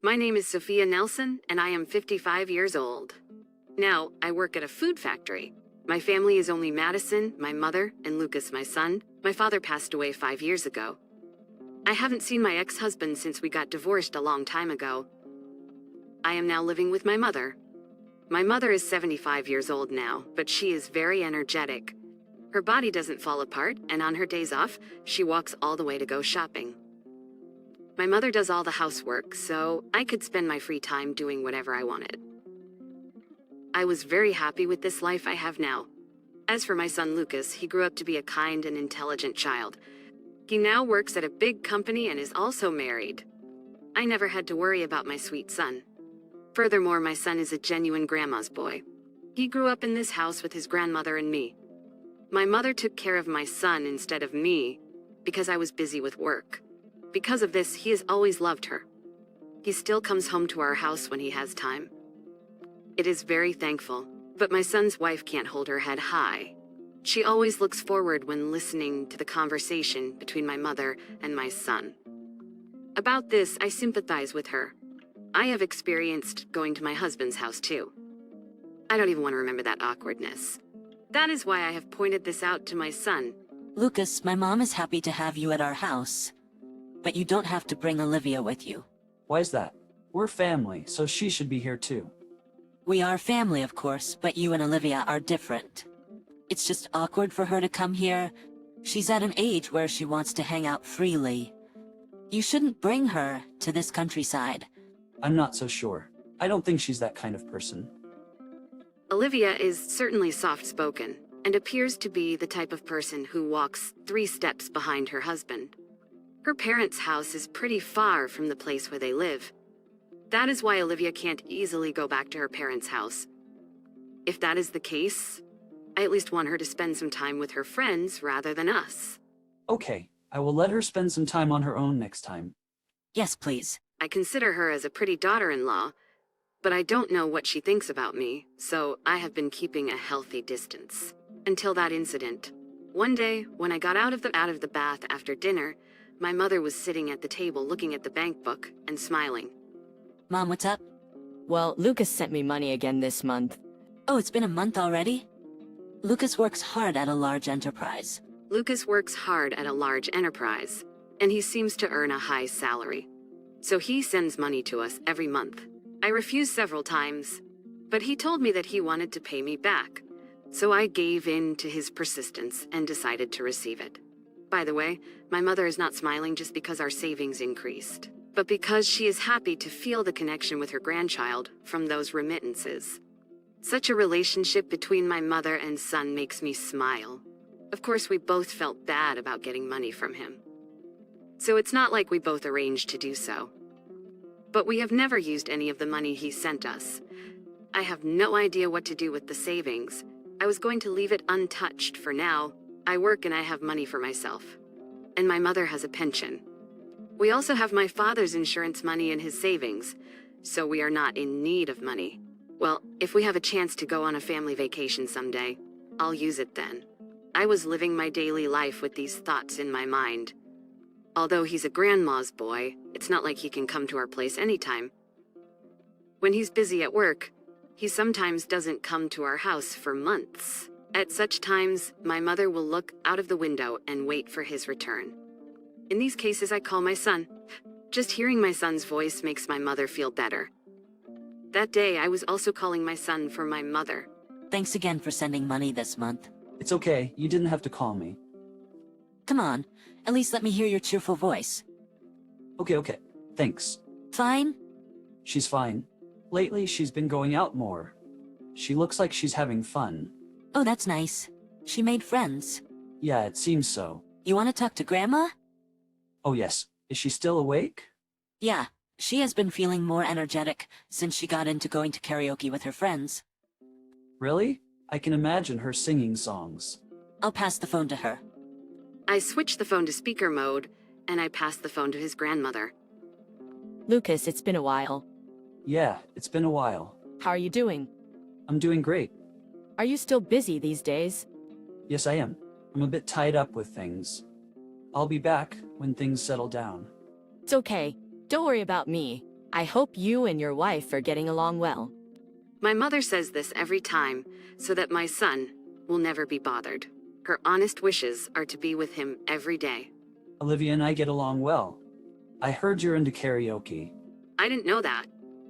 My name is Sophia Nelson, and I am 55 years old. Now, I work at a food factory. My family is only Madison, my mother, and Lucas, my son. My father passed away 5 years ago. I haven't seen my ex-husband since we got divorced a long time ago. I am now living with my mother. My mother is 75 years old now, but she is very energetic. Her body doesn't fall apart, and on her days off, she walks all the way to go shopping. My mother does all the housework, so I could spend my free time doing whatever I wanted. I was very happy with this life I have now. As for my son Lucas, he grew up to be a kind and intelligent child. He now works at a big company and is also married. I never had to worry about my sweet son. Furthermore, my son is a genuine grandma's boy. He grew up in this house with his grandmother and me. My mother took care of my son instead of me because I was busy with work. Because of this, he has always loved her. He still comes home to our house when he has time. It is very thankful, but my son's wife can't hold her head high. She always looks forward when listening to the conversation between my mother and my son. About this, I sympathize with her. I have experienced going to my husband's house too. I don't even want to remember that awkwardness. That is why I have pointed this out to my son. Lucas, my mom is happy to have you at our house. But you don't have to bring Olivia with you. Why is that? We're family, so she should be here too. We are family, of course, but you and Olivia are different. It's just awkward for her to come here. She's at an age where she wants to hang out freely. You shouldn't bring her to this countryside. I'm not so sure. I don't think she's that kind of person. Olivia is certainly soft-spoken and appears to be the type of person who walks 3 steps behind her husband. Her parents' house is pretty far from the place where they live. That is why Olivia can't easily go back to her parents' house. If that is the case, I at least want her to spend some time with her friends rather than us. Okay, I will let her spend some time on her own next time. Yes, please. I consider her as a pretty daughter-in-law, but I don't know what she thinks about me, so I have been keeping a healthy distance. Until that incident. One day, when I got out of the bath after dinner, my mother was sitting at the table looking at the bank book and smiling. Mom, what's up? Well, Lucas sent me money again this month. Oh, it's been a month already? Lucas works hard at a large enterprise. Lucas works hard at a large enterprise, and he seems to earn a high salary. So he sends money to us every month. I refused several times, but he told me that he wanted to pay me back. So I gave in to his persistence and decided to receive it. By the way, my mother is not smiling just because our savings increased, but because she is happy to feel the connection with her grandchild from those remittances. Such a relationship between my mother and son makes me smile. Of course, we both felt bad about getting money from him. So it's not like we both arranged to do so. But we have never used any of the money he sent us. I have no idea what to do with the savings. I was going to leave it untouched for now. I work and I have money for myself. And my mother has a pension. We also have my father's insurance money in his savings, so we are not in need of money. Well, if we have a chance to go on a family vacation someday, I'll use it then. I was living my daily life with these thoughts in my mind. Although he's a grandma's boy, it's not like he can come to our place anytime. When he's busy at work, he sometimes doesn't come to our house for months. At such times, my mother will look out of the window and wait for his return. In these cases, I call my son. Just hearing my son's voice makes my mother feel better. That day, I was also calling my son for my mother. Thanks again for sending money this month. It's okay, you didn't have to call me. Come on, at least let me hear your cheerful voice. Okay, thanks. Fine? She's fine. Lately, she's been going out more. She looks like she's having fun. Oh, that's nice. She made friends. Yeah, it seems so. You want to talk to Grandma? Oh yes, is she still awake? Yeah, she has been feeling more energetic since she got into going to karaoke with her friends. Really? I can imagine her singing songs. I'll pass the phone to her. I switched the phone to speaker mode, and I passed the phone to his grandmother. Lucas, it's been a while. Yeah, it's been a while. How are you doing? I'm doing great. Are you still busy these days? Yes, I am. I'm a bit tied up with things. I'll be back when things settle down. It's okay. Don't worry about me. I hope you and your wife are getting along well. My mother says this every time, so that my son will never be bothered. Her honest wishes are to be with him every day. Olivia and I get along well. I heard you're into karaoke. I didn't know that.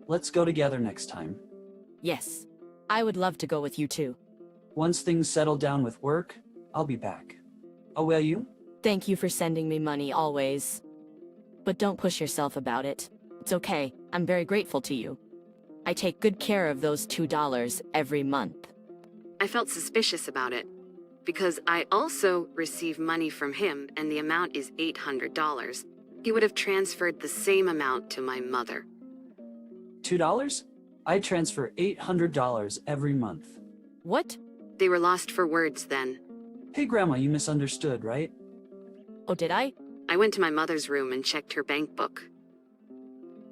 Let's go together next time. Yes. I would love to go with you too. Once things settle down with work, I'll be back. Oh, will you? Thank you for sending me money always. But don't push yourself about it. It's okay. I'm very grateful to you. I take good care of those $2 every month. I felt suspicious about it, because I also receive money from him and the amount is $800. He would have transferred the same amount to my mother. $2? I transfer $800 every month. What? They were lost for words then. Hey, Grandma, you misunderstood, right? Oh, did I? I went to my mother's room and checked her bank book.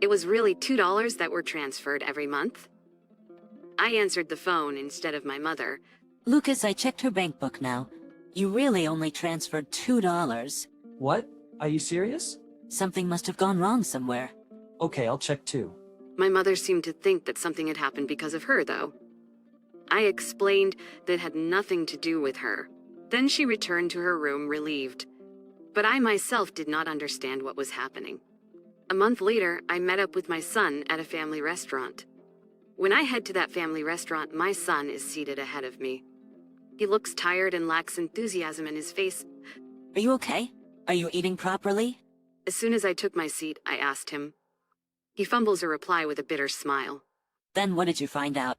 It was really $2 that were transferred every month. I answered the phone instead of my mother. Lucas, I checked her bank book now. You really only transferred $2. What? Are you serious? Something must have gone wrong somewhere. Okay, I'll check too. My mother seemed to think that something had happened because of her, though. I explained that it had nothing to do with her. Then she returned to her room relieved. But I myself did not understand what was happening. A month later, I met up with my son at a family restaurant. When I head to that family restaurant, my son is seated ahead of me. He looks tired and lacks enthusiasm in his face. Are you okay? Are you eating properly? As soon as I took my seat, I asked him. He fumbles a reply with a bitter smile. Then what did you find out?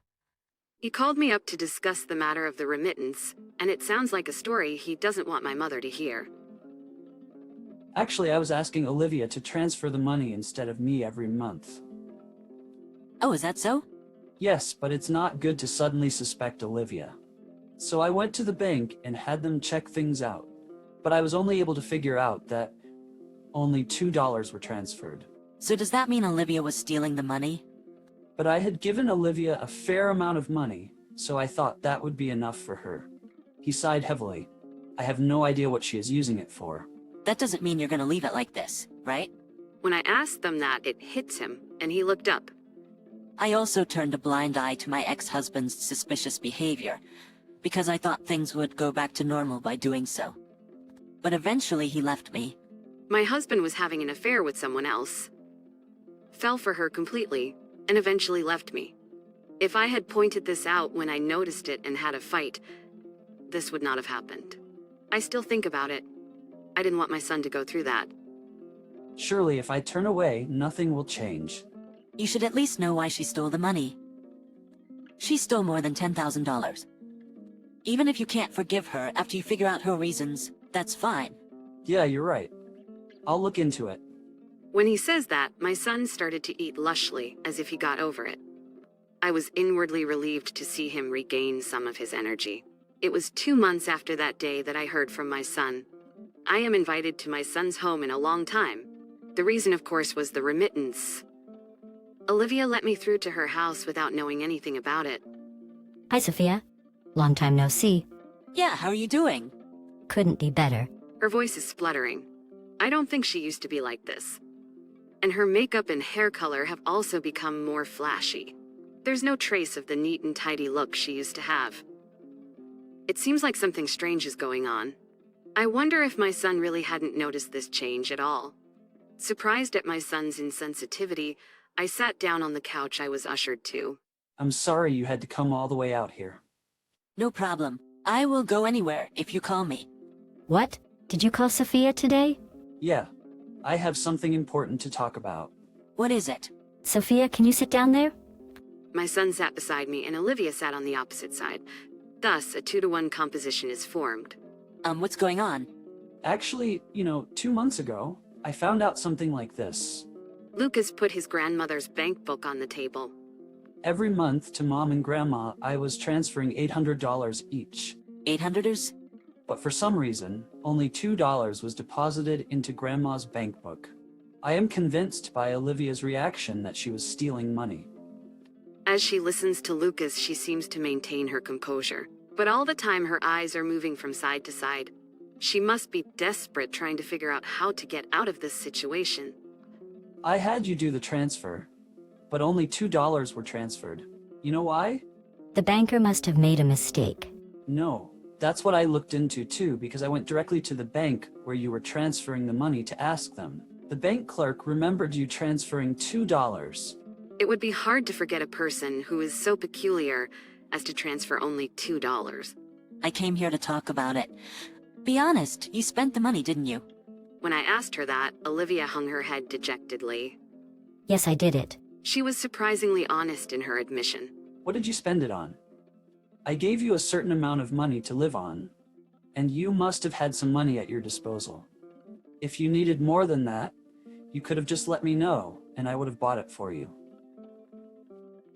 He called me up to discuss the matter of the remittance, and it sounds like a story he doesn't want my mother to hear. Actually, I was asking Olivia to transfer the money instead of me every month. Oh, is that so? Yes, but it's not good to suddenly suspect Olivia. So I went to the bank and had them check things out. But I was only able to figure out that only $2 were transferred. So does that mean Olivia was stealing the money? But I had given Olivia a fair amount of money, so I thought that would be enough for her. He sighed heavily. I have no idea what she is using it for. That doesn't mean you're gonna leave it like this, right? When I asked them that, it hits him, and he looked up. I also turned a blind eye to my ex-husband's suspicious behavior, because I thought things would go back to normal by doing so. But eventually he left me. My husband was having an affair with someone else. Fell for her completely, and eventually left me. If I had pointed this out when I noticed it and had a fight, this would not have happened. I still think about it. I didn't want my son to go through that. Surely if I turn away, nothing will change. You should at least know why she stole the money. She stole more than $10,000. Even if you can't forgive her after you figure out her reasons, that's fine. Yeah, you're right. I'll look into it. When he says that, my son started to eat lushly, as if he got over it. I was inwardly relieved to see him regain some of his energy. It was 2 months after that day that I heard from my son. I am invited to my son's home in a long time. The reason, of course, was the remittance. Olivia let me through to her house without knowing anything about it. Hi, Sophia. Long time no see. Yeah, how are you doing? Couldn't be better. Her voice is spluttering. I don't think she used to be like this. And her makeup and hair color have also become more flashy. There's no trace of the neat and tidy look she used to have. It seems like something strange is going on. I wonder if my son really hadn't noticed this change at all. Surprised at my son's insensitivity, I sat down on the couch I was ushered to. I'm sorry you had to come all the way out here. No problem. I will go anywhere if you call me. What? Did you call Sophia today? Yeah, I have something important to talk about. What is it? Sophia, can you sit down there? My son sat beside me and Olivia sat on the opposite side. Thus, a 2-to-1 composition is formed. What's going on? Actually, 2 months ago, I found out something like this. Lucas put his grandmother's bank book on the table. Every month to Mom and Grandma, I was transferring $800 each. 800ers? But for some reason, only $2 was deposited into Grandma's bank book. I am convinced by Olivia's reaction that she was stealing money. As she listens to Lucas, she seems to maintain her composure. But all the time her eyes are moving from side to side. She must be desperate trying to figure out how to get out of this situation. I had you do the transfer, but only $2 were transferred. You know why? The banker must have made a mistake. No, that's what I looked into too, because I went directly to the bank where you were transferring the money to ask them. The bank clerk remembered you transferring $2. It would be hard to forget a person who is so peculiar as to transfer only $2. I came here to talk about it. Be honest, you spent the money, didn't you? When I asked her that, Olivia hung her head dejectedly. Yes, I did it. She was surprisingly honest in her admission. What did you spend it on? I gave you a certain amount of money to live on, and you must have had some money at your disposal. If you needed more than that, you could have just let me know, and I would have bought it for you.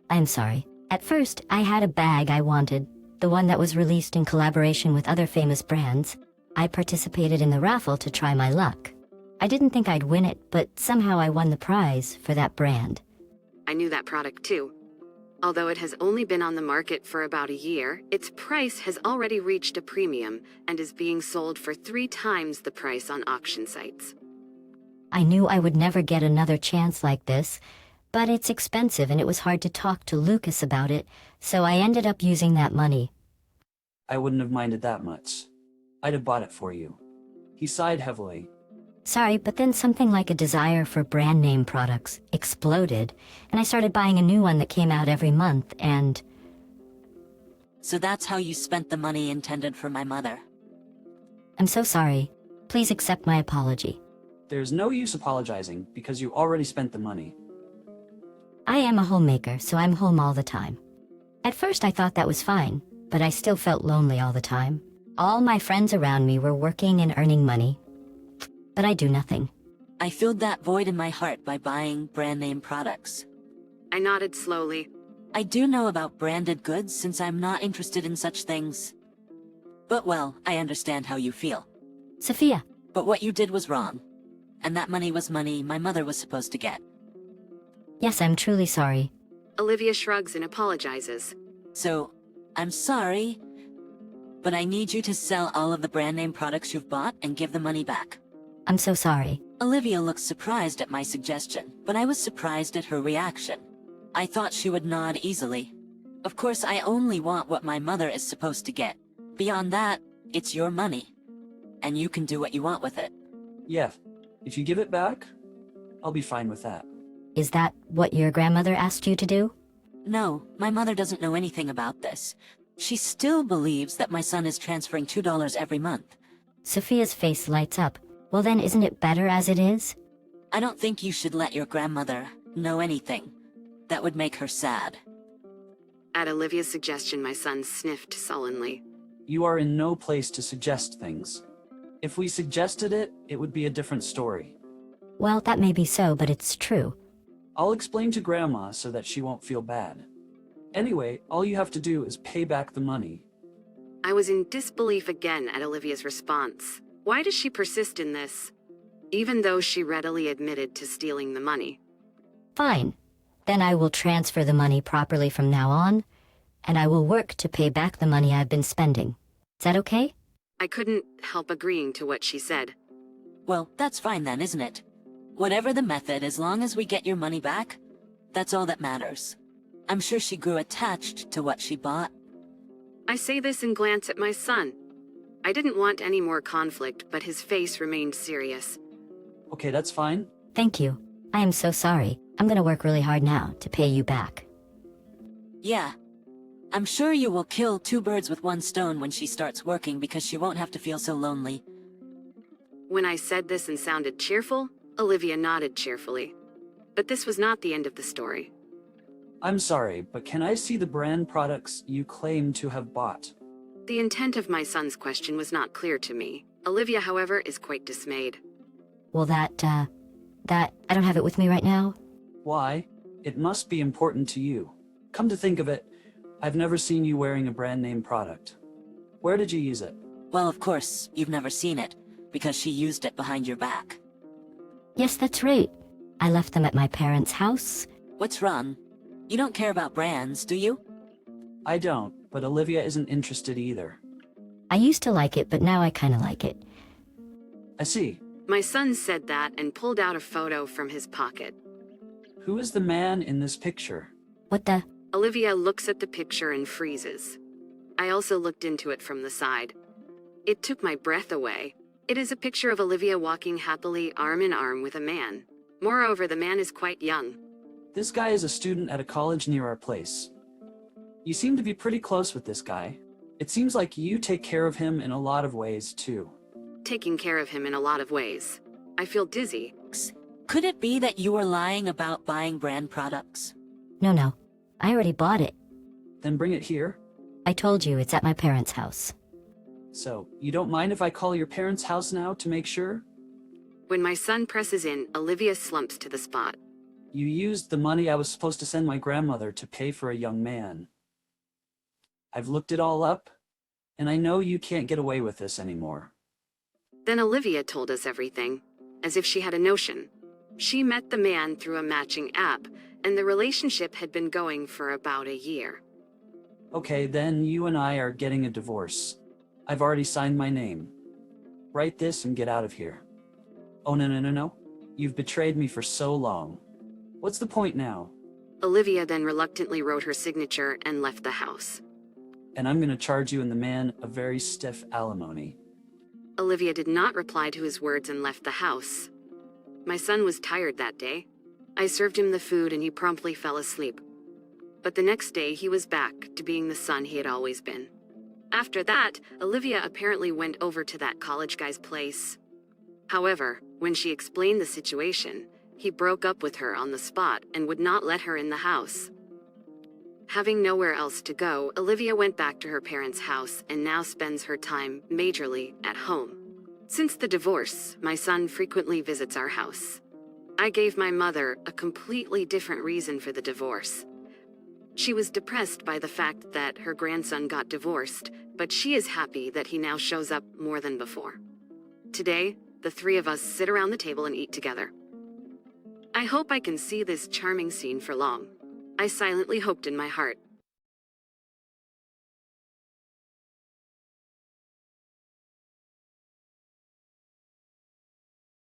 I'm sorry. At first, I had a bag I wanted, the one that was released in collaboration with other famous brands. I participated in the raffle to try my luck. I didn't think I'd win it, but somehow I won the prize for that brand. I knew that product too. Although it has only been on the market for about a year, its price has already reached a premium and is being sold for 3 times the price on auction sites. I knew I would never get another chance like this, but it's expensive and it was hard to talk to Lucas about it, so I ended up using that money. I wouldn't have minded that much. I'd have bought it for you. He sighed heavily. Sorry, but then something like a desire for brand name products exploded, and I started buying a new one that came out every month, and So that's how you spent the money intended for my mother. I'm so sorry. Please accept my apology. There's no use apologizing because you already spent the money. I am a homemaker, so I'm home all the time. At first I thought that was fine, but I still felt lonely all the time. All my friends around me were working and earning money, but I do nothing. I filled that void in my heart by buying brand name products. I nodded slowly. I do know about branded goods since I'm not interested in such things. But well, I understand how you feel. Sophia, But what you did was wrong. And that money was money my mother was supposed to get. yes, I'm truly sorry. Olivia shrugs and apologizes. So, I'm sorry, but I need you to sell all of the brand name products you've bought and give the money back. I'm so sorry. Olivia looked surprised at my suggestion, but I was surprised at her reaction. I thought she would nod easily. Of course, I only want what my mother is supposed to get. Beyond that, it's your money. And you can do what you want with it. Yeah, if you give it back, I'll be fine with that. Is that what your grandmother asked you to do? No, my mother doesn't know anything about this. She still believes that my son is transferring $2 every month. Sophia's face lights up. Well then, isn't it better as it is? I don't think you should let your grandmother know anything. That would make her sad. At Olivia's suggestion, my son sniffed sullenly. You are in no place to suggest things. If we suggested it, it would be a different story. Well, that may be so, but it's true. I'll explain to Grandma so that she won't feel bad. Anyway, all you have to do is pay back the money. I was in disbelief again at Olivia's response. Why does she persist in this, even though she readily admitted to stealing the money? Fine. Then I will transfer the money properly from now on, and I will work to pay back the money I've been spending. Is that okay? I couldn't help agreeing to what she said. Well, that's fine then, isn't it? Whatever the method, as long as we get your money back, that's all that matters. I'm sure she grew attached to what she bought. I say this and glance at my son. I didn't want any more conflict, but his face remained serious. Okay, that's fine. Thank you. I am so sorry. I'm gonna work really hard now to pay you back. Yeah. I'm sure you will kill 2 birds with 1 stone when she starts working because she won't have to feel so lonely. When I said this and sounded cheerful, Olivia nodded cheerfully. But this was not the end of the story. I'm sorry, but can I see the brand products you claim to have bought? The intent of my son's question was not clear to me. Olivia, however, is quite dismayed. Well, I don't have it with me right now. Why? It must be important to you. Come to think of it, I've never seen you wearing a brand name product. Where did you use it? Well, of course, you've never seen it, because she used it behind your back. Yes, that's right. I left them at my parents' house. What's wrong? You don't care about brands, do you? I don't, but Olivia isn't interested either. I used to like it, but now I kinda like it. I see. My son said that and pulled out a photo from his pocket. Who is the man in this picture? What the? Olivia looks at the picture and freezes. I also looked into it from the side. It took my breath away. It is a picture of Olivia walking happily arm in arm with a man. Moreover, the man is quite young. This guy is a student at a college near our place. You seem to be pretty close with this guy. It seems like you take care of him in a lot of ways, too. Taking care of him in a lot of ways. I feel dizzy. Could it be that you were lying about buying brand products? No. I already bought it. Then bring it here. I told you it's at my parents' house. So, you don't mind if I call your parents' house now to make sure? When my son presses in, Olivia slumps to the spot. You used the money I was supposed to send my grandmother to pay for a young man. I've looked it all up, and I know you can't get away with this anymore. Then Olivia told us everything, as if she had a notion. She met the man through a matching app, and the relationship had been going for about a year. Okay, then you and I are getting a divorce. I've already signed my name. Write this and get out of here. Oh, no. You've betrayed me for so long. What's the point now? Olivia then reluctantly wrote her signature and left the house. And I'm gonna charge you and the man a very stiff alimony. Olivia did not reply to his words and left the house. My son was tired that day. I served him the food and he promptly fell asleep. But the next day he was back to being the son he had always been. After that, Olivia apparently went over to that college guy's place. However, when she explained the situation, he broke up with her on the spot and would not let her in the house. Having nowhere else to go, Olivia went back to her parents' house and now spends her time majorly at home. Since the divorce, my son frequently visits our house. I gave my mother a completely different reason for the divorce. She was depressed by the fact that her grandson got divorced, but she is happy that he now shows up more than before. Today, the three of us sit around the table and eat together. I hope I can see this charming scene for long. I silently hoped in my heart.